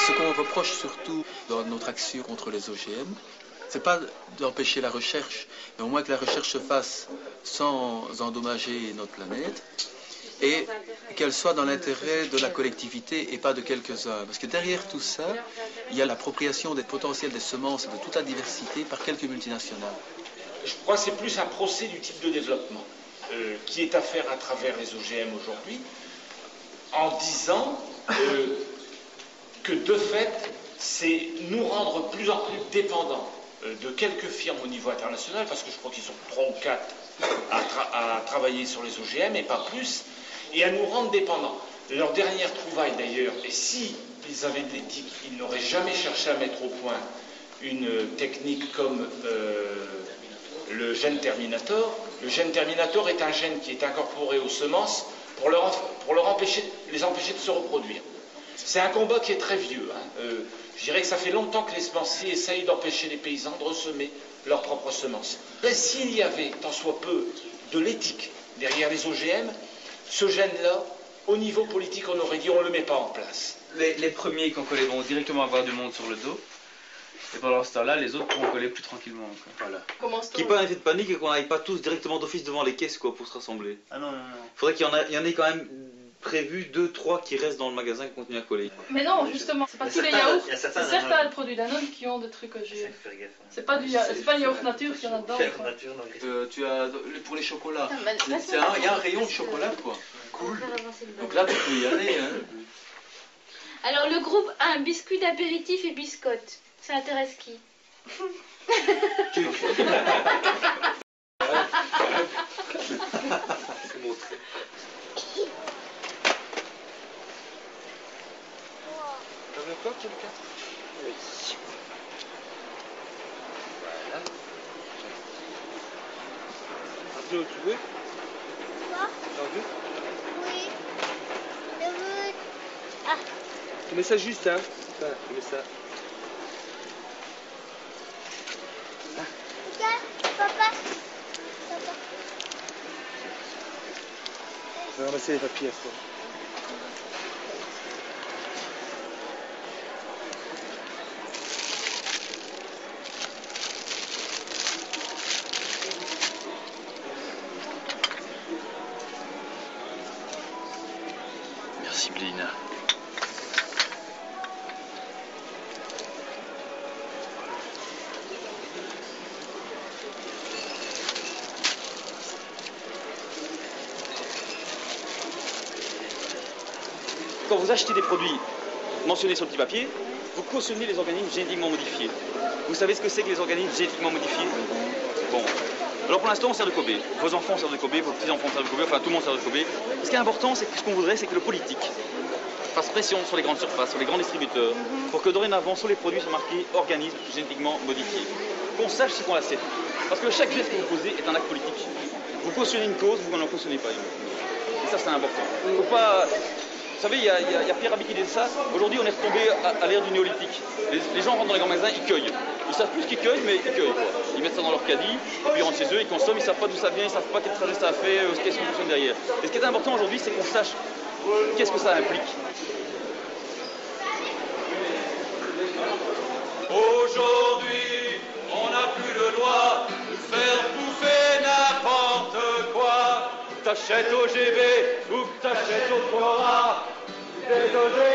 Ce qu'on reproche surtout dans notre action contre les OGM, c'est pas d'empêcher la recherche, mais au moins que la recherche se fasse sans endommager notre planète et qu'elle soit dans l'intérêt de la collectivité et pas de quelques-uns. Parce que derrière tout ça, il y a l'appropriation des potentiels des semences et de toute la diversité par quelques multinationales. Je crois que c'est plus un procès du type de développement qui est à faire à travers les OGM aujourd'hui, en disant que de fait, c'est nous rendre plus en plus dépendants de quelques firmes au niveau international, parce que je crois qu'ils sont 3 ou 4 à travailler sur les OGM, et pas plus, et à nous rendre dépendants. Leur dernière trouvaille d'ailleurs, et si ils avaient de l'éthique, ils n'auraient jamais cherché à mettre au point une technique comme le gène terminator. Le gène terminator est un gène qui est incorporé aux semences pour les empêcher de se reproduire. C'est un combat qui est très vieux. Je dirais que ça fait longtemps que les semenciers essayent d'empêcher les paysans de ressemer leurs propres semences. S'il y avait, tant soit peu, de l'éthique derrière les OGM, ce gène-là, au niveau politique, on aurait dit on ne le met pas en place. Les premiers qui ont collé vont directement avoir du monde sur le dos. Et pendant ce temps-là, les autres pourront coller plus tranquillement. Voilà. Qu'il n'y ait pas un effet de panique et qu'on n'aille pas tous directement d'office devant les caisses pour se rassembler. Ah non, non, non. Il faudrait qu'il y en ait quand même prévu 2, 3 qui restent dans le magasin et qui continuent à coller. Mais non, justement, c'est pas tous les yaourts. C'est certains produits Danone qui ont des trucs OGM. C'est pas le yaourt nature qu'il y en a dedans. Tu as pour les chocolats. Il y a un rayon de chocolat, quoi. Cool. Donc là, tu peux y aller. Hein. Alors, le groupe 1, biscuits d'apéritif et biscottes. Ça intéresse qui? T'en veux encore, quelqu'un? Oui. Voilà. Un peu, tu veux? Quoi? T'en veux? Oui. Je veux... Ah. Tu mets ça juste, hein? Enfin, tu mets ça. Regarde, papa. Je vais ramasser les papiers à toi. Merci, Blina. Quand vous achetez des produits mentionnés sur le petit papier, vous cautionnez les organismes génétiquement modifiés. Vous savez ce que c'est que les organismes génétiquement modifiés? Bon. Alors pour l'instant, on sert de Kobe. Vos enfants servent de Kobe, vos petits-enfants servent de Kobe, enfin tout le monde sert de Kobe. Ce qui est important, c'est que ce qu'on voudrait, c'est que le politique fasse pression sur les grandes surfaces, sur les grands distributeurs, pour que dorénavant, sur les produits, soit marqué organisme génétiquement modifié. Qu'on sache ce qu'on achète. Parce que chaque geste que vous posez est un acte politique. Vous cautionnez une cause, vous n'en cautionnez pas une. Et ça, c'est important. Faut pas... Vous savez, il y a Pierre Rabhi qui dit ça. Aujourd'hui, on est retombé à l'ère du néolithique. Les gens rentrent dans les grands magasins, ils cueillent. Ils savent plus ce qu'ils cueillent, mais ils cueillent. Quoi. Ils mettent ça dans leur caddie, et puis ils rentrent chez eux, ils consomment, ils savent pas d'où ça vient, ils savent pas quel trajet ça a fait, qu'est-ce qui fonctionne derrière. Et ce qui est important aujourd'hui, c'est qu'on sache qu'est-ce que ça implique. Aujourd'hui, on n'a plus le droit de faire bouffer n'importe quoi. T'achètes au GB ou t'achètes au Cora. Désolé.